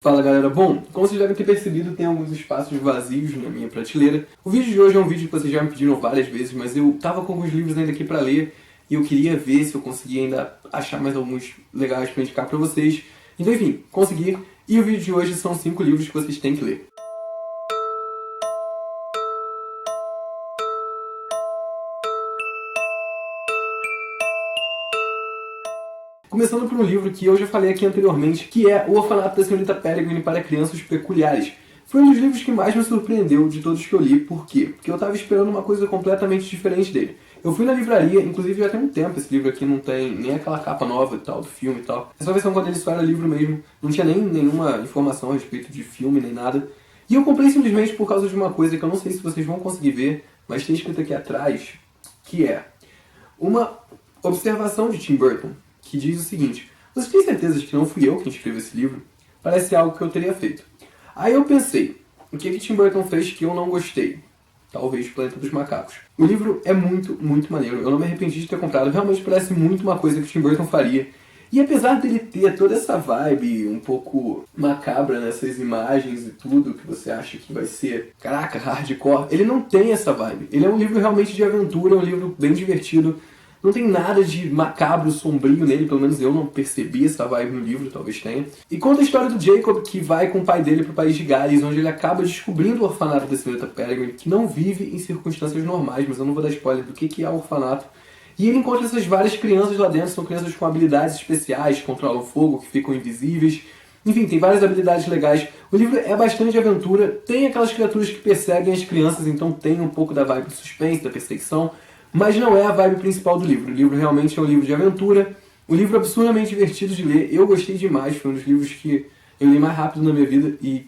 Fala galera, bom, como vocês devem ter percebido, tem alguns espaços vazios na minha prateleira. O vídeo de hoje é um vídeo que vocês já me pediram várias vezes, mas eu tava com alguns livros ainda aqui pra ler e eu queria ver se eu conseguia ainda achar mais alguns legais pra indicar pra vocês. Então enfim, consegui, e o vídeo de hoje são 5 livros que vocês têm que ler. Começando por um livro que eu já falei aqui anteriormente, que é O Orfanato da Senhorita Peregrine para Crianças Peculiares. Foi um dos livros que mais me surpreendeu de todos que eu li. Por quê? Porque eu estava esperando uma coisa completamente diferente dele. Eu fui na livraria, inclusive já tem um tempo, esse livro aqui não tem nem aquela capa nova e tal, do filme e tal. É só a versão quando ele só era livro mesmo, não tinha nem nenhuma informação a respeito de filme nem nada. E eu comprei simplesmente por causa de uma coisa que eu não sei se vocês vão conseguir ver, mas tem escrito aqui atrás, que é uma observação de Tim Burton, que diz o seguinte: você tem certeza de que não fui eu quem escreveu esse livro? Parece algo que eu teria feito. Aí eu pensei, o que Tim Burton fez que eu não gostei? Talvez Planeta dos Macacos. O livro é muito, muito maneiro. Eu não me arrependi de ter comprado. Realmente parece muito uma coisa que o Tim Burton faria. E apesar dele ter toda essa vibe um pouco macabra nessas imagens e tudo, que você acha que vai ser, caraca, hardcore, ele não tem essa vibe. Ele é um livro realmente de aventura, um livro bem divertido. Não tem nada de macabro, sombrio nele, pelo menos eu não percebi essa vibe no livro, talvez tenha. E conta a história do Jacob, que vai com o pai dele para o país de Gales, onde ele acaba descobrindo o orfanato da Senhorita Peregrine, que não vive em circunstâncias normais, mas eu não vou dar spoiler do que é o orfanato. E ele encontra essas várias crianças lá dentro, são crianças com habilidades especiais, que controlam fogo, que ficam invisíveis. Enfim, tem várias habilidades legais. O livro é bastante de aventura, tem aquelas criaturas que perseguem as crianças, então tem um pouco da vibe do suspense, da perseguição. Mas não é a vibe principal do livro. O livro realmente é um livro de aventura. Um livro absurdamente divertido de ler. Eu gostei demais. Foi um dos livros que eu li mais rápido na minha vida. E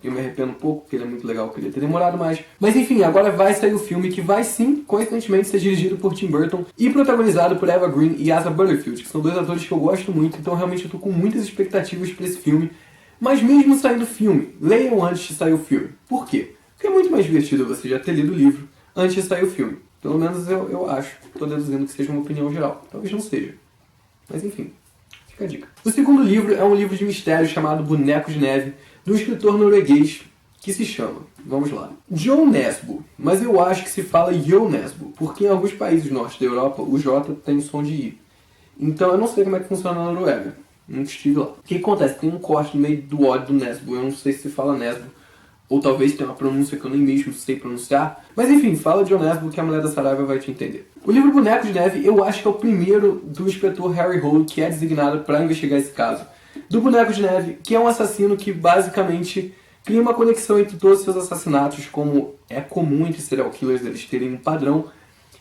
eu me arrependo um pouco, porque ele é muito legal. Eu queria ter demorado mais. Mas enfim, agora vai sair o filme, que vai sim, coincidentemente, ser dirigido por Tim Burton e protagonizado por Eva Green e Asa Butterfield, que são dois atores que eu gosto muito. Então realmente eu tô com muitas expectativas para esse filme. Mas mesmo saindo o filme, leiam antes de sair o filme. Por quê? Porque é muito mais divertido você já ter lido o livro antes de sair o filme. Pelo menos eu acho. Estou deduzindo que seja uma opinião geral. Talvez não seja. Mas enfim, fica a dica. O segundo livro é um livro de mistério chamado Boneco de Neve, de um escritor norueguês que se chama, vamos lá, Jo Nesbø. Mas eu acho que se fala Jo Nesbø, porque em alguns países do norte da Europa o J tem som de I. Então eu não sei como é que funciona na Noruega. Não estive lá. O que acontece? Tem um corte no meio do O do Nesbø. Eu não sei se fala Nesbø. Ou talvez tenha uma pronúncia que eu nem mesmo sei pronunciar. Mas enfim, fala de Jo Nesbø que a mulher da Saraiva vai te entender. O livro Boneco de Neve eu acho que é o primeiro do inspetor Harry Hole que é designado para investigar esse caso. Do Boneco de Neve, que é um assassino que basicamente cria uma conexão entre todos os seus assassinatos, como é comum entre serial killers eles terem um padrão.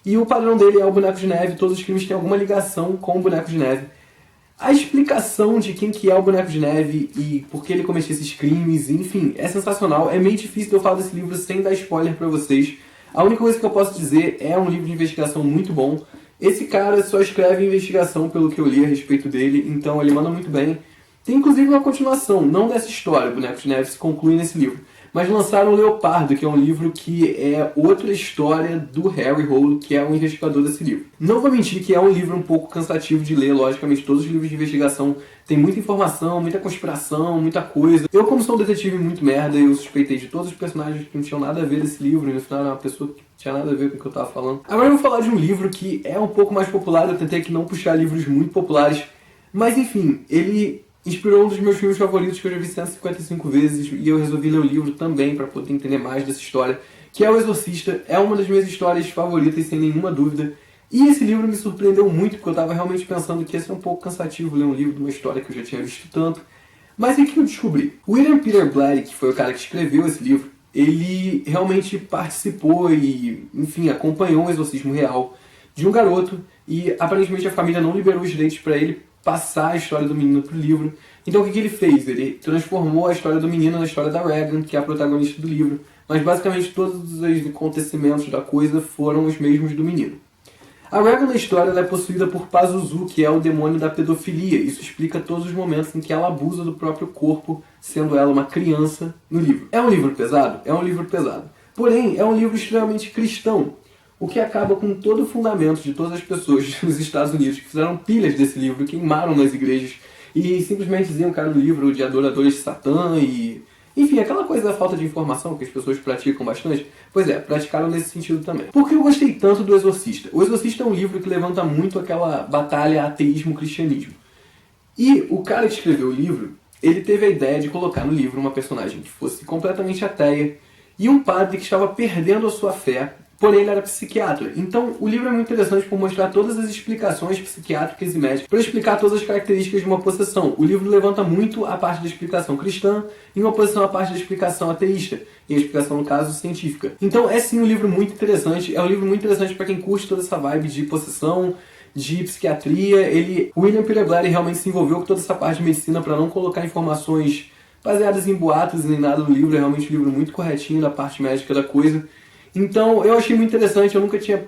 E o padrão dele é o Boneco de Neve, todos os crimes têm alguma ligação com o Boneco de Neve. A explicação de quem que é o Boneco de Neve e por que ele cometia esses crimes, enfim, é sensacional. É meio difícil de eu falar desse livro sem dar spoiler pra vocês. A única coisa que eu posso dizer é um livro de investigação muito bom. Esse cara só escreve investigação pelo que eu li a respeito dele, então ele manda muito bem. Tem inclusive uma continuação, não dessa história, Boneco de Neve se conclui nesse livro. Mas lançaram o Leopardo, que é um livro que é outra história do Harry Hole, que é o investigador desse livro. Não vou mentir que é um livro um pouco cansativo de ler, logicamente todos os livros de investigação têm muita informação, muita conspiração, muita coisa. Eu, como sou um detetive muito merda, eu suspeitei de todos os personagens que não tinham nada a ver desse livro, e no final era uma pessoa que não tinha nada a ver com o que eu tava falando. Agora eu vou falar de um livro que é um pouco mais popular, eu tentei aqui não puxar livros muito populares, mas enfim, ele inspirou um dos meus filmes favoritos que eu já vi 155 vezes e eu resolvi ler o livro também para poder entender mais dessa história, que é O Exorcista. É uma das minhas histórias favoritas, sem nenhuma dúvida. E esse livro me surpreendeu muito, porque eu estava realmente pensando que ia ser um pouco cansativo ler um livro de uma história que eu já tinha visto tanto. Mas o que eu descobri? William Peter Blatty, que foi o cara que escreveu esse livro, ele realmente participou e, enfim, acompanhou um exorcismo real de um garoto e aparentemente a família não liberou os direitos para ele passar a história do menino pro livro. Então o que ele fez? Ele transformou a história do menino na história da Regan, que é a protagonista do livro. Mas basicamente todos os acontecimentos da coisa foram os mesmos do menino. A Regan na história ela é possuída por Pazuzu, que é o demônio da pedofilia. Isso explica todos os momentos em que ela abusa do próprio corpo, sendo ela uma criança no livro. É um livro pesado? É um livro pesado. Porém, é um livro extremamente cristão. O que acaba com todo o fundamento de todas as pessoas nos Estados Unidos que fizeram pilhas desse livro, queimaram nas igrejas e simplesmente diziam que era um livro de adoradores de Satã e... Enfim, aquela coisa da falta de informação que as pessoas praticam bastante. Pois é, praticaram nesse sentido também. Por que eu gostei tanto do Exorcista? O Exorcista é um livro que levanta muito aquela batalha ateísmo-cristianismo. E o cara que escreveu o livro, ele teve a ideia de colocar no livro uma personagem que fosse completamente ateia e um padre que estava perdendo a sua fé, porém ele era psiquiatra. Então o livro é muito interessante por mostrar todas as explicações psiquiátricas e médicas, para explicar todas as características de uma possessão. O livro levanta muito a parte da explicação cristã em oposição à parte da explicação ateísta, e a explicação, no caso, científica. Então é sim um livro muito interessante, é um livro muito interessante para quem curte toda essa vibe de possessão, de psiquiatria. O William Peter Blatty realmente se envolveu com toda essa parte de medicina para não colocar informações baseadas em boatos nem nada no livro. É realmente um livro muito corretinho da parte médica da coisa. Então eu achei muito interessante, eu nunca tinha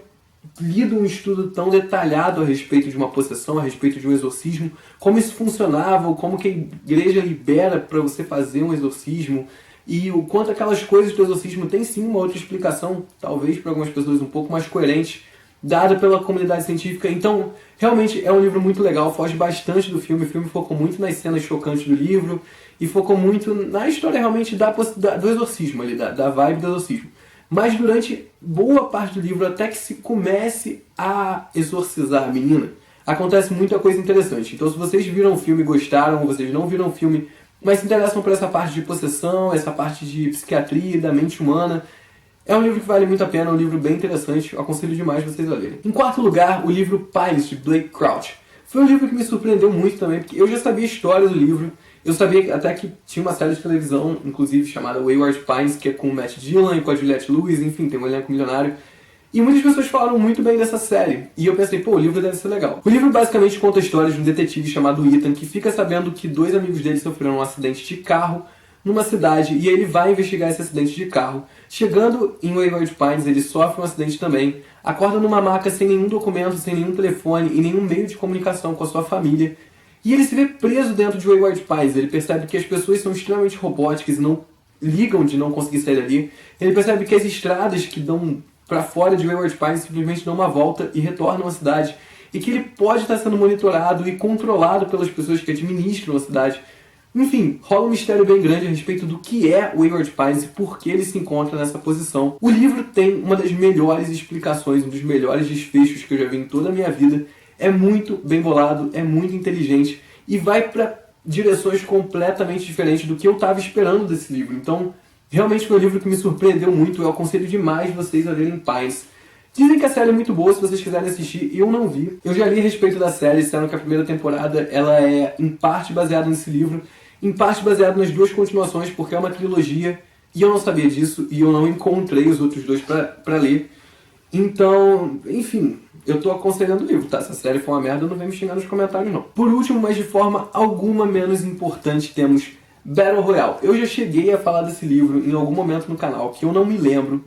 lido um estudo tão detalhado a respeito de uma possessão, a respeito de um exorcismo, como isso funcionava, como que a igreja libera para você fazer um exorcismo, e o quanto aquelas coisas do exorcismo tem sim uma outra explicação, talvez para algumas pessoas um pouco mais coerente, dada pela comunidade científica. Então, realmente é um livro muito legal, foge bastante do filme. O filme focou muito nas cenas chocantes do livro e focou muito na história realmente do exorcismo, ali, da vibe do exorcismo. Mas durante boa parte do livro, até que se comece a exorcizar a menina, acontece muita coisa interessante. Então, se vocês viram o filme e gostaram, ou vocês não viram o filme, mas se interessam por essa parte de possessão, essa parte de psiquiatria, da mente humana, é um livro que vale muito a pena, é um livro bem interessante, eu aconselho demais vocês a lerem. Em quarto lugar, o livro Pines, de Blake Crouch. Foi um livro que me surpreendeu muito também, porque eu já sabia a história do livro, eu sabia até que tinha uma série de televisão, inclusive chamada Wayward Pines, que é com o Matt Dillon e com a Juliette Lewis, enfim, tem um elenco milionário. E muitas pessoas falaram muito bem dessa série, e eu pensei, pô, o livro deve ser legal. O livro basicamente conta a história de um detetive chamado Ethan, que fica sabendo que dois amigos dele sofreram um acidente de carro numa cidade, e ele vai investigar esse acidente de carro. Chegando em Wayward Pines, ele sofre um acidente também, acorda numa maca sem nenhum documento, sem nenhum telefone e nenhum meio de comunicação com a sua família. E ele se vê preso dentro de Wayward Pines. Ele percebe que as pessoas são extremamente robóticas e não ligam de não conseguir sair dali. Ele percebe que as estradas que dão para fora de Wayward Pines simplesmente dão uma volta e retornam à cidade. E que ele pode estar sendo monitorado e controlado pelas pessoas que administram a cidade. Enfim, rola um mistério bem grande a respeito do que é Wayward Pines e por que ele se encontra nessa posição. O livro tem uma das melhores explicações, um dos melhores desfechos que eu já vi em toda a minha vida. É muito bem bolado, é muito inteligente e vai para direções completamente diferentes do que eu estava esperando desse livro. Então, realmente foi um livro que me surpreendeu muito. Eu aconselho demais vocês a lerem Pines. Dizem que a série é muito boa, se vocês quiserem assistir. Eu não vi. Eu já li a respeito da série, disseram que a primeira temporada ela é em parte baseada nesse livro, em parte baseada nas duas continuações, porque é uma trilogia, e eu não sabia disso, e eu não encontrei os outros dois pra ler. Então, enfim, eu tô aconselhando o livro, tá? Se a série for uma merda, não vem me xingar nos comentários, não. Por último, mas de forma alguma menos importante, temos Battle Royale. Eu já cheguei a falar desse livro em algum momento no canal, que eu não me lembro,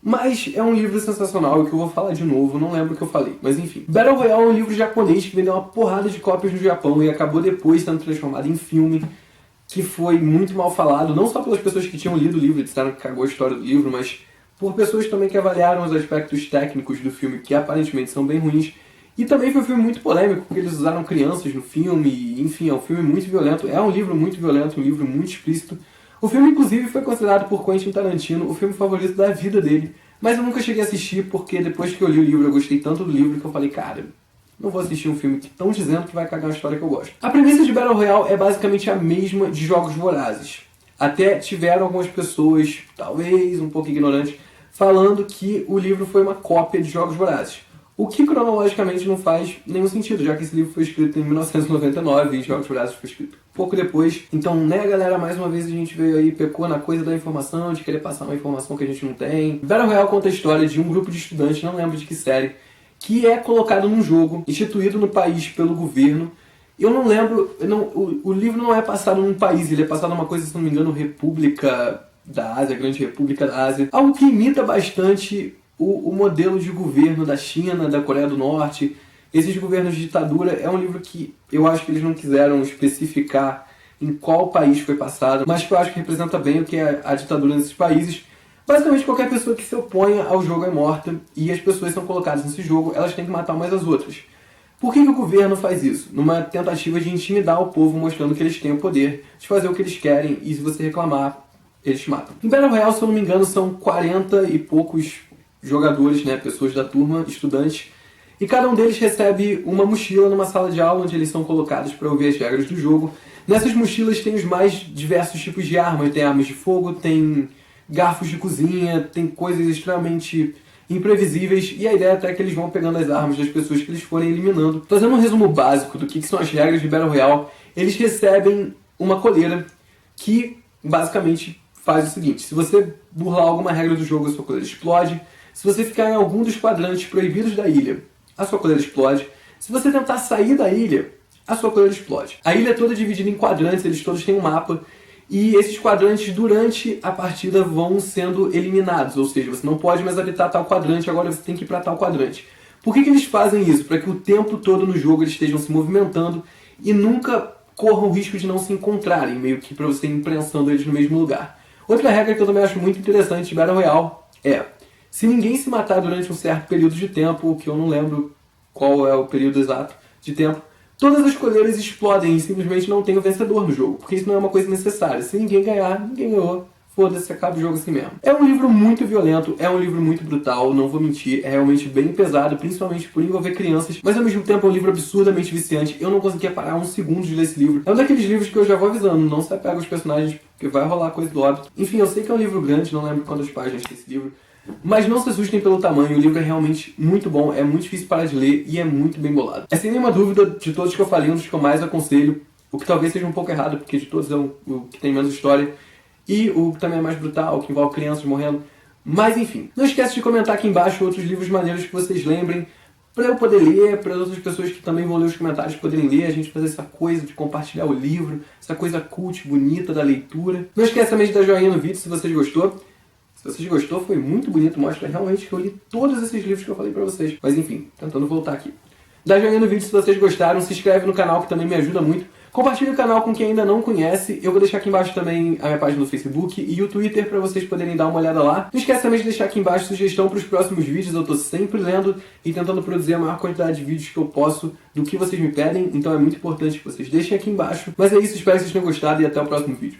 mas é um livro sensacional, que eu vou falar de novo, não lembro o que eu falei. Mas enfim, Battle Royale é um livro japonês que vendeu uma porrada de cópias no Japão e acabou depois sendo transformado em filme, que foi muito mal falado, não só pelas pessoas que tinham lido o livro e disseram que cagou a história do livro, mas por pessoas também que avaliaram os aspectos técnicos do filme, que aparentemente são bem ruins. E também foi um filme muito polêmico, porque eles usaram crianças no filme, e, enfim, é um filme muito violento, é um livro muito violento, um livro muito explícito. O filme, inclusive, foi considerado por Quentin Tarantino o filme favorito da vida dele, mas eu nunca cheguei a assistir, porque depois que eu li o livro, eu gostei tanto do livro que eu falei, cara, não vou assistir um filme que estão dizendo que vai cagar a história que eu gosto. A premissa de Battle Royale é basicamente a mesma de Jogos Vorazes. Até tiveram algumas pessoas, talvez um pouco ignorantes, falando que o livro foi uma cópia de Jogos Vorazes. O que cronologicamente não faz nenhum sentido, já que esse livro foi escrito em 1999 e Jogos Vorazes foi escrito pouco depois. Então, né, galera, mais uma vez a gente veio aí, pecou na coisa da informação, de querer passar uma informação que a gente não tem. Battle Royale conta a história de um grupo de estudantes, não lembro de que série, que é colocado num jogo, instituído no país pelo governo. Eu não lembro, o livro não é passado num país, ele é passado numa coisa, se não me engano, República da Ásia, Grande República da Ásia. Algo que imita bastante o modelo de governo da China, da Coreia do Norte, esses governos de ditadura. É um livro que eu acho que eles não quiseram especificar em qual país foi passado, mas que eu acho que representa bem o que é a ditadura nesses países. Basicamente, qualquer pessoa que se oponha ao jogo é morta, e as pessoas são colocadas nesse jogo, elas têm que matar umas às outras. Por que o governo faz isso? Numa tentativa de intimidar o povo, mostrando que eles têm o poder de fazer o que eles querem, e se você reclamar, eles te matam. Em Battle Royale, se eu não me engano, são 40 e poucos jogadores, né, pessoas da turma, estudantes, e cada um deles recebe uma mochila numa sala de aula onde eles são colocados para ouvir as regras do jogo. Nessas mochilas tem os mais diversos tipos de armas, tem armas de fogo, tem garfos de cozinha, tem coisas extremamente imprevisíveis, e a ideia até é que eles vão pegando as armas das pessoas que eles forem eliminando. Fazendo um resumo básico do que são as regras de Battle Royale, eles recebem uma coleira que basicamente faz o seguinte: se você burlar alguma regra do jogo, a sua coleira explode. Se você ficar em algum dos quadrantes proibidos da ilha, a sua coleira explode. Se você tentar sair da ilha, a sua coleira explode. A ilha é toda dividida em quadrantes, eles todos têm um mapa, e esses quadrantes durante a partida vão sendo eliminados, ou seja, você não pode mais habitar tal quadrante, agora você tem que ir para tal quadrante. Por que eles fazem isso? Para que o tempo todo no jogo eles estejam se movimentando e nunca corram o risco de não se encontrarem, meio que para você ir imprensando eles no mesmo lugar. Outra regra que eu também acho muito interessante de Battle Royale é: se ninguém se matar durante um certo período de tempo, que eu não lembro qual é o período exato de tempo, todas as coleiras explodem e simplesmente não tem o vencedor no jogo, porque isso não é uma coisa necessária. Se ninguém ganhar, ninguém ganhou. Foda-se, acaba o jogo assim mesmo. É um livro muito violento, é um livro muito brutal, não vou mentir, é realmente bem pesado, principalmente por envolver crianças, mas ao mesmo tempo é um livro absurdamente viciante. Eu não conseguia parar um segundo de ler esse livro. É um daqueles livros que eu já vou avisando, não se apega aos personagens, porque vai rolar coisa do óbito. Enfim, eu sei que é um livro grande, não lembro quantas páginas tem esse livro, mas não se assustem pelo tamanho, o livro é realmente muito bom, é muito difícil parar de ler e é muito bem bolado. É sem nenhuma dúvida, de todos que eu falei, um dos que eu mais aconselho, o que talvez seja um pouco errado, porque de todos é o que tem menos história, e o que também é mais brutal, o que envolve crianças morrendo. Mas enfim, não esquece de comentar aqui embaixo outros livros maneiros que vocês lembrem, para eu poder ler, para as outras pessoas que também vão ler os comentários poderem ler, a gente fazer essa coisa de compartilhar o livro, essa coisa cult, bonita da leitura. Não esquece também de dar joinha no vídeo se vocês gostou. Se vocês gostou, foi muito bonito, mostra realmente que eu li todos esses livros que eu falei pra vocês. Mas enfim, tentando voltar aqui. Dá joinha no vídeo se vocês gostaram, se inscreve no canal que também me ajuda muito. Compartilhe o canal com quem ainda não conhece. Eu vou deixar aqui embaixo também a minha página no Facebook e o Twitter pra vocês poderem dar uma olhada lá. Não esquece também de deixar aqui embaixo sugestão pros próximos vídeos. Eu tô sempre lendo e tentando produzir a maior quantidade de vídeos que eu posso do que vocês me pedem. Então é muito importante que vocês deixem aqui embaixo. Mas é isso, espero que vocês tenham gostado e até o próximo vídeo.